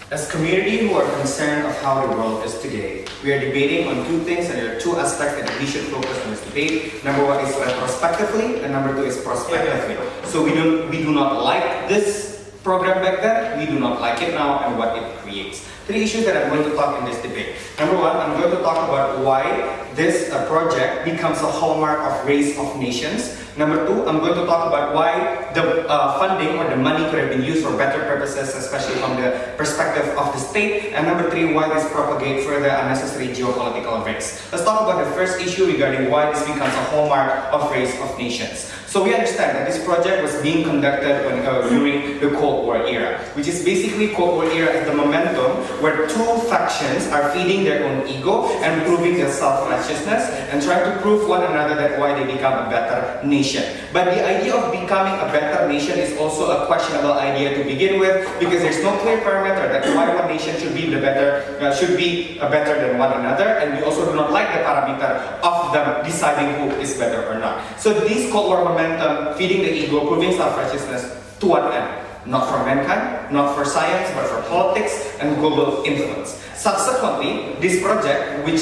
As a community who are concerned of how the world is today, we are debating on two things, and there are two aspects that we should focus on this debate. Number one is retrospectively, and number two is prospectively. So we do not like this program back then, we do not like it now, and what it creates. Three issues that I'm going to talk in this debate. Number one, I'm going to talk about why this project becomes a hallmark of race of nations. Number two, I'm going to talk about why the funding or the money could have been used for better purposes, especially from the perspective of the state. And number three, why this propagates further unnecessary geopolitical risks. Let's talk about the first issue regarding why this becomes a hallmark of race of nations. So we understand that this project was being conducted during the Cold War era, which is basically Cold War era is the momentum where two factions are feeding their own ego and proving their self-righteousness and trying to prove one another that why they become a better nation. But the idea of becoming a better nation is also a questionable idea to begin with, because there's no clear parameter that why one nation should be better than one another, and we also do not like the parameter of them deciding who is better or not. So this Cold War momentum, feeding the ego, proving self-righteousness, to what end? Not for mankind, not for science, but for politics and global influence. Subsequently, this project, which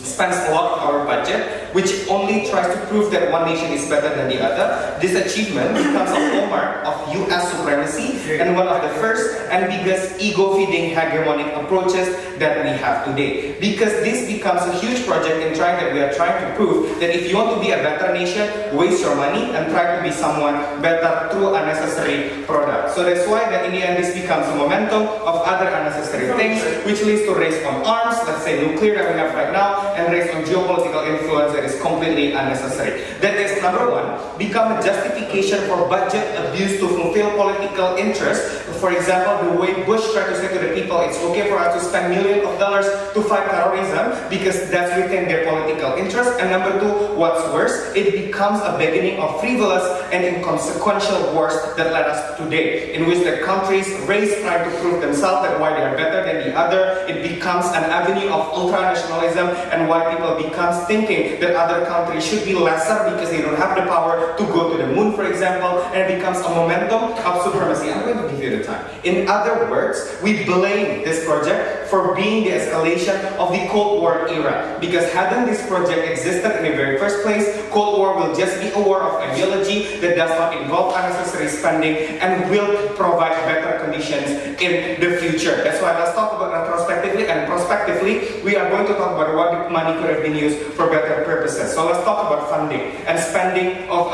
spends a lot of our budget, which only tries to prove that one nation is better than the other, this achievement becomes a hallmark of US supremacy and one of the first and biggest ego-feeding hegemonic approaches that we have today. Because this becomes a huge project in we are trying to prove that if you want to be a better nation, waste your money and try to be someone better through unnecessary products. So that's why that in the end this becomes a momentum of other unnecessary things, which leads to race on arms, let's say nuclear that we have right now, and race on geopolitical influence that is completely unnecessary. That is, number one, become a justification for budget abuse to fulfill political interests. For example, the way Bush tried to say to the people, it's okay for us to spend millions of dollars to fight terrorism because that's within their political interest. And number two, what's worse, it becomes a beginning of frivolous and inconsequential wars that led us today, in which the countries race trying to prove themselves that why they are better than the other. It becomes an avenue of ultra-nationalism and why people becomes thinking that other countries should be lesser because they don't have the power to go to the moon, for example, and it becomes a momentum of supremacy. I'm going to give you the time. In other words, we blame this project for being the escalation of the Cold War era, because hadn't this project existed in the very first place, Cold War will just be a war of ideology that does not involve unnecessary spending and will provide better conditions in the future. That's why let's talk about retrospectively and prospectively. We are going to talk about what the money could have been used for better purposes. So let's talk about funding and spending of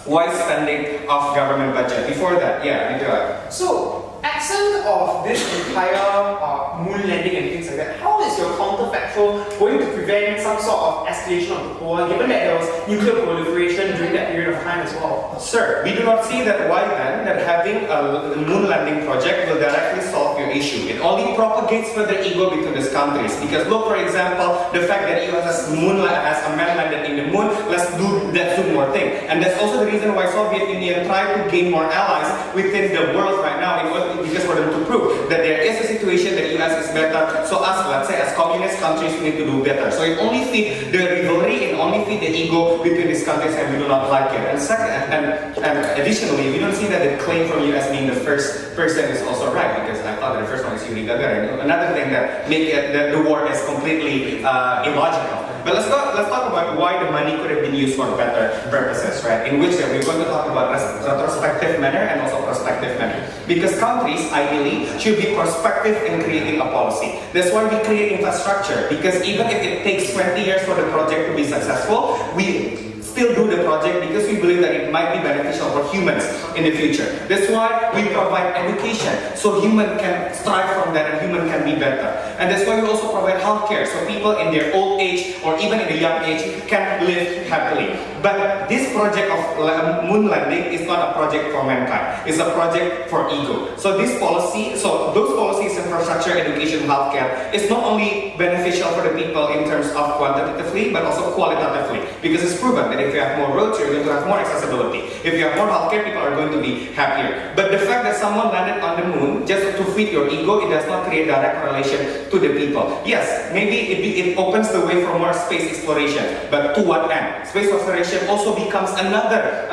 wise spending of government budget. Before that, yeah, you do it. So, absent of this entire moon landing and things like that, how is your counterfactual going to prevent some sort of escalation of the Cold War, given that there was nuclear proliferation during that period of time as well? Sir, we do not see that why then that having a moon landing project will directly solve your issue. It only propagates further ego between these countries. Because look, for example, the fact that US has a man landed in the moon, let's do that more thing. And that's also the reason why Soviet Union tried to gain more allies within the world right now, because for them to prove that there is a situation that US is better, so us, let's say, as communist countries, we need to do better. So it only feeds the rivalry and only feeds the ego between these countries, and we do not like it. And second, and additionally, we don't see that the claim from US being the first person is also right, because I thought that the first one is Yuri Gagarin. Another thing that make it that the war is completely illogical. But let's talk about why the money could have been used for better purposes, right? In which we're going to talk about retrospective manner and also prospective manner. Because countries, ideally, should be prospective in creating a policy. That's why we create infrastructure, because even if it takes 20 years for the project to be successful, we still do the project because we believe that it might be beneficial for humans in the future. That's why we provide education, so human can strive from that and human can be better. And that's why we also provide healthcare, so people in their old age or even in the young age can live happily. But this project of moon landing is not a project for mankind. It's a project for ego. So those policies, infrastructure, education, healthcare, is not only beneficial for the people in terms of quantitatively, but also qualitatively. Because it's proven that if you have more roads, you're going to have more accessibility. If you have more healthcare, people are going to be happier. But the fact that someone landed on the moon just to feed your ego, it does not create direct correlation to the people. Yes, maybe it opens the way for more space exploration, but to what end? Space exploration also becomes another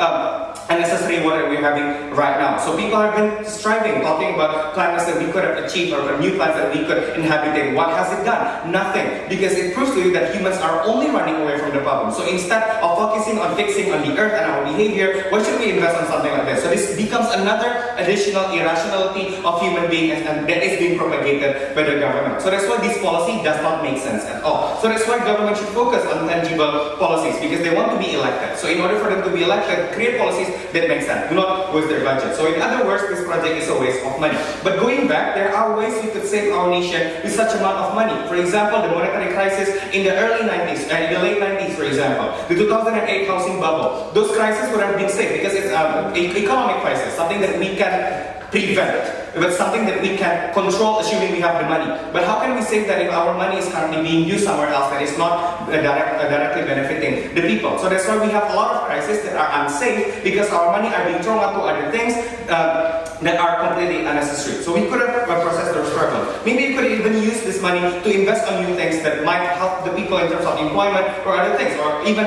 unnecessary war that we're having right now. So people have been striving, talking about planets that we could have achieved or new planets that we could inhabit. What has it done? Nothing. Because it proves to you that humans are only running away from the problem. So instead of focusing on fixing on the earth and our behavior, why should we invest on something like this? So this becomes another additional irrationality of human beings and that is being propagated by the government. So that's why this policy does not make sense at all. So that's why government should focus on tangible policies because they want to be elected. So in order for them to be elected, create policies that make sense. Do not waste their budget. So in other words, this project is a waste of money. But going back, there are ways we could save our nation with such amount of money. For example, the monetary crisis in the early 90s and in the late 90s, for example, the 2008 housing bubble. Those crises would have been saved because it's an economic crisis, something that we can prevent. It's something that we can control assuming we have the money. But how can we save that if our money is currently being used somewhere else that is not directly benefiting the people? So that's why we have a lot of crises that are unsafe because our money are being thrown onto other things that are completely unnecessary. So we could have processed those problems. Maybe you could even use this money to invest on new things that might help the people in terms of employment or other things, or even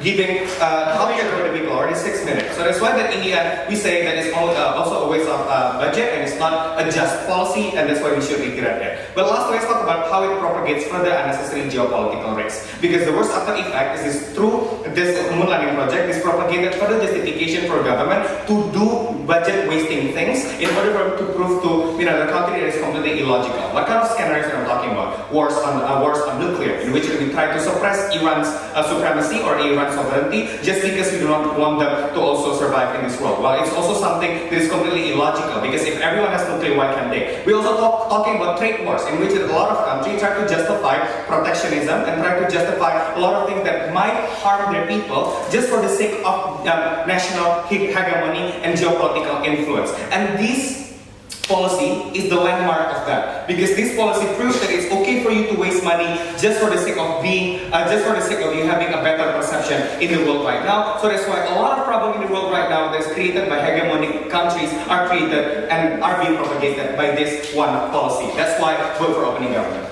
giving healthcare to the people, or the 6 minutes. So that's why that in the end we say that it's also a waste of budget and it's not a just policy, and that's why we should regret it. But last, let's talk about how it propagates further unnecessary geopolitical risks. Because the worst after effect is this through this moon landing project, this propagated further justification for government to do budget wasting things in order for them to prove to the country that is completely illogical. What kind of scenarios are we talking about? Wars on nuclear, in which we try to suppress Iran's supremacy or Iran's sovereignty just because we do not want them to also survive in this world. Well, it's also something that is completely illogical because if everyone has nuclear, why can't they? We also talking about trade wars, in which a lot of countries try to justify protectionism and try to justify a lot of things that might harm their people just for the sake of national hegemony and geopolitical influence. And this policy is the landmark of that, because this policy proves that it's okay for you to waste money just for the sake of you having a better perception in the world right now. So that's why a lot of problems in the world right now that's created by hegemonic countries are created and are being propagated by this one policy. That's why vote for opening government.